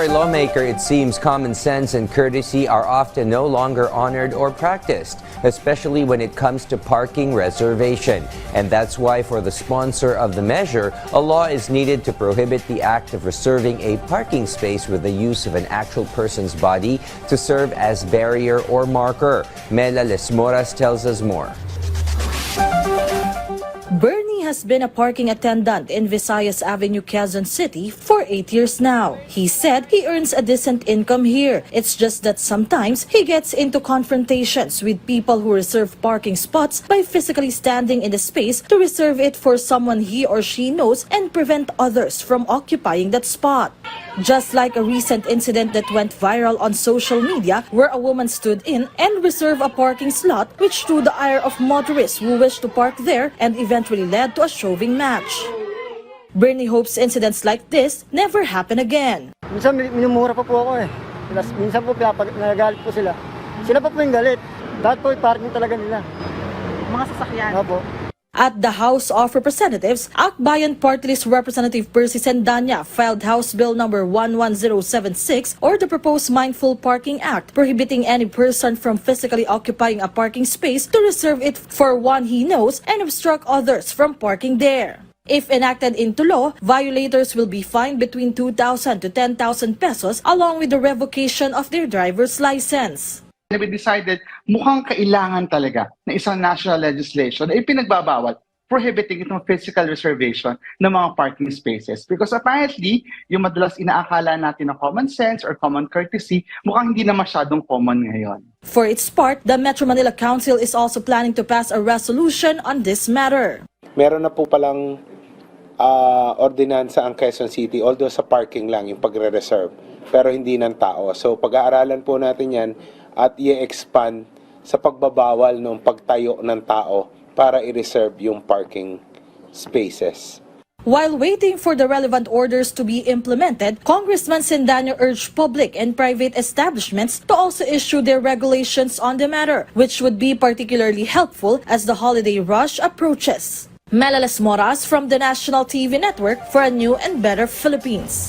For a lawmaker, it seems common sense and courtesy are often no longer honored or practiced, especially when it comes to parking reservation. And that's why for the sponsor of the measure, a law is needed to prohibit the act of reserving a parking space with the use of an actual person's body to serve as barrier or marker. Mela Lesmoras tells us more. Bernie has been a parking attendant in Visayas Avenue, Quezon City for 8 years now. He said he earns a decent income here. It's just that sometimes he gets into confrontations with people who reserve parking spots by physically standing in the space to reserve it for someone he or she knows and prevent others from occupying that spot. Just like a recent incident that went viral on social media where a woman stood in and reserved a parking slot which drew the ire of motorists who wished to park there and eventually led to a shoving match. Bernie hopes incidents like this never happen again. Minsan minumura pa po ako eh. Minsan po nagagalit po sila. Sila pa po yung galit. Dapat po parking talaga nila. Mga sasakyan. Opo. At the House of Representatives, Akbayan Party List Representative Percy Sendanya filed House Bill number 11076 or the proposed Mindful Parking Act, prohibiting any person from physically occupying a parking space to reserve it for one he knows and obstruct others from parking there. If enacted into law, violators will be fined between 2,000 to 10,000 pesos along with the revocation of their driver's license. We decided mukhang kailangan talaga na isang national legislation ay pinagbabawal prohibiting itong physical reservation ng mga parking spaces. Because apparently, yung madalas inaakala natin na common sense or common courtesy, mukhang hindi na masyadong common ngayon. For its part, the Metro Manila Council is also planning to pass a resolution on this matter. Meron na po palang ordinansa ang Quezon City, although sa parking lang yung pagre-reserve, pero hindi ng tao. So pag-aaralan po natin yan at i-expand sa pagbabawal ng pagtayo ng tao para i-reserve yung parking spaces. While waiting for the relevant orders to be implemented, Congressman Sendanya urged public and private establishments to also issue their regulations on the matter, which would be particularly helpful as the holiday rush approaches. Mela Lesmoras from the National TV Network for a New and Better Philippines.